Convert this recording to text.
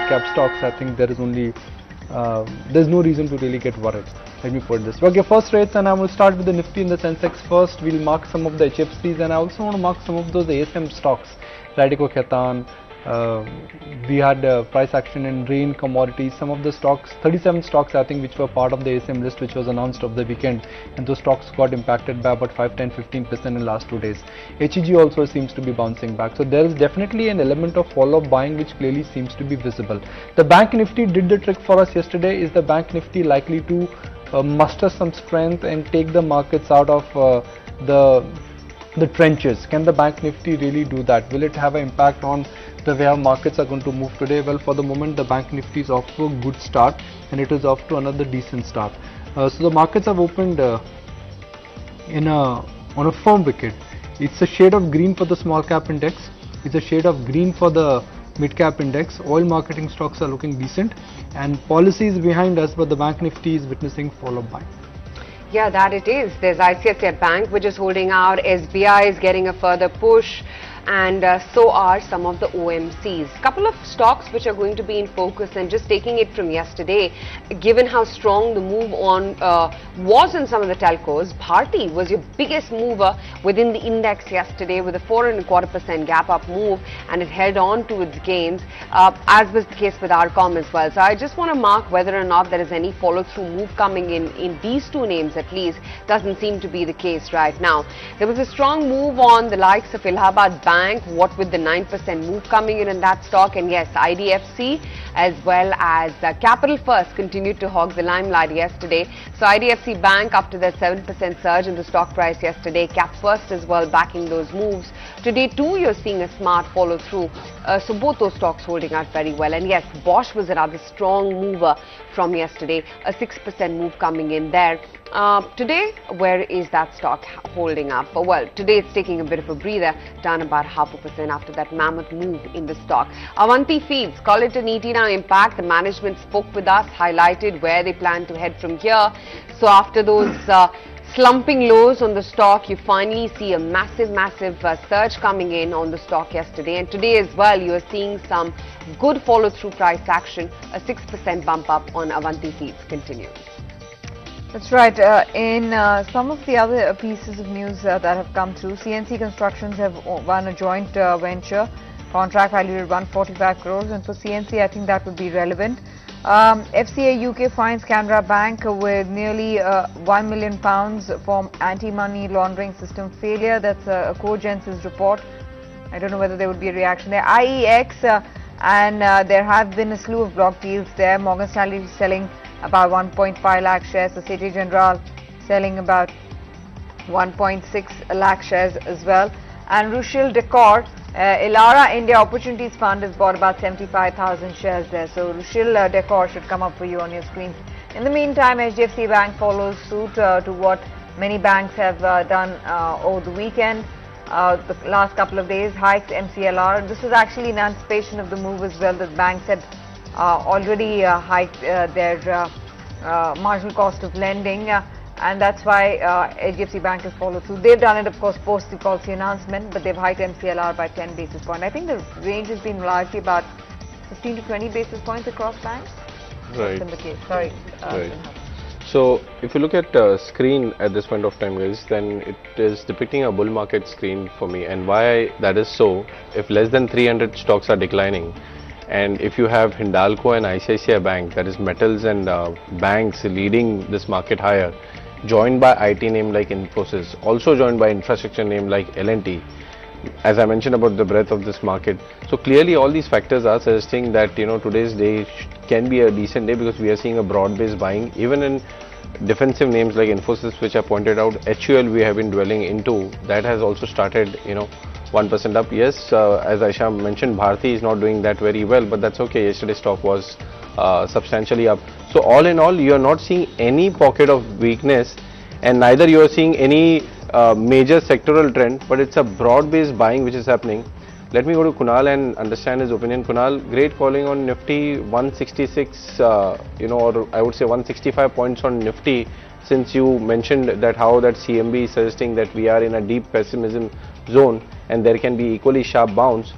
cap stocks, I think there is only there's no reason to really get worried. Let me put it this way. Okay, first rates, and I will start with the Nifty and the Sensex first. We'll mark some of the HFCs, and I also want to mark some of those ASM stocks. Radico Khaitan, we had price action in rain commodities. Some of the stocks, 37 stocks I think, which were part of the ASM list which was announced over the weekend, and those stocks got impacted by about 5, 10, 15% in the last 2 days. HEG also seems to be bouncing back. So there is definitely an element of follow-up buying which clearly seems to be visible. The Bank Nifty did the trick for us yesterday. Is the Bank Nifty likely to muster some strength and take the markets out of the trenches? Can the Bank Nifty really do that? Will it have an impact on the way our markets are going to move today? Well, for the moment the Bank Nifty is off to a good start, and it is off to another decent start. So the markets have opened on a firm wicket. It's a shade of green for the small cap index. It's a shade of green for the mid cap index. Oil marketing stocks are looking decent, and policies behind us, but the Bank Nifty is witnessing follow-up buying. Yeah, that it is. There's ICICI Bank which is holding out. SBI is getting a further push, and so are some of the OMCs. Couple of stocks which are going to be in focus, and just taking it from yesterday, given how strong the move on was in some of the telcos, Bharti was your biggest mover within the index yesterday with a 4.25% gap up move, and it held on to its gains, as was the case with RCom as well. So I just want to mark whether or not there is any follow-through move coming in these two names at least. Doesn't seem to be the case right now. There was a strong move on the likes of Allahabad Bank, what with the 9% move coming in that stock, and yes, IDFC as well as Capital First continued to hog the limelight yesterday. So IDFC Bank up to their 7% surge in the stock price yesterday, Cap First as well backing those moves. Today too you're seeing a smart follow through, so both those stocks holding out very well. And yes, Bosch was a rather strong mover from yesterday, a 6% move coming in there. Today, where is that stock holding up? Well, today it's taking a bit of a breather, down about 0.5% after that mammoth move in the stock. Avanti Feeds, call it an ET now impact. The management spoke with us, highlighted where they plan to head from here. So after those slumping lows on the stock, you finally see a massive surge coming in on the stock yesterday, and today as well you are seeing some good follow through price action. A 6% bump up on Avanti Feeds continues. That's right. In some of the other pieces of news that have come through, CNC Constructions have won a joint venture, contract valued at 145 crores, and for CNC I think that would be relevant. FCA UK fines Canara Bank with nearly £1 million for anti-money laundering system failure. That's a Cogensis report. I don't know whether there would be a reaction there. IEX, and there have been a slew of block deals there. Morgan Stanley is selling about 1.5 lakh shares. Societe Generale selling about 1.6 lakh shares as well. And Rushil Decor, Elara India Opportunities Fund has bought about 75,000 shares there. So Rushil Decor should come up for you on your screens. In the meantime, HDFC Bank follows suit to what many banks have done over the weekend. The last couple of days, hiked MCLR. This was actually in anticipation of the move as well. The banks had already hiked their marginal cost of lending, and that's why HDFC Bank has followed through. They've done it, of course, post the policy announcement, but they've hiked MCLR by 10 basis points. I think the range has been largely about 15 to 20 basis points across banks. Right. That's been the case. Sorry. Right. So if you look at screen at this point of time, guys, then it is depicting a bull market screen for me. And why that is so, if less than 300 stocks are declining, and if you have Hindalco and ICICI Bank, that is metals and banks leading this market higher, joined by IT name like Infosys, also joined by infrastructure name like L&T, as I mentioned about the breadth of this market. So clearly all these factors are suggesting that, you know, today's day can be a decent day, because we are seeing a broad-based buying even in defensive names like Infosys, which I pointed out. HUL we have been dwelling into, that has also started, you know, 1% up. Yes, as Aisha mentioned, Bharti is not doing that very well, but that's okay. Yesterday's stock was substantially up. So all in all, you are not seeing any pocket of weakness, and neither you are seeing any major sectoral trend, but it's a broad-based buying which is happening. Let me go to Kunal and understand his opinion. Kunal, great calling on Nifty 166, you know, or I would say 165 points on Nifty, since you mentioned that how that CMB is suggesting that we are in a deep pessimism zone and there can be equally sharp bounce.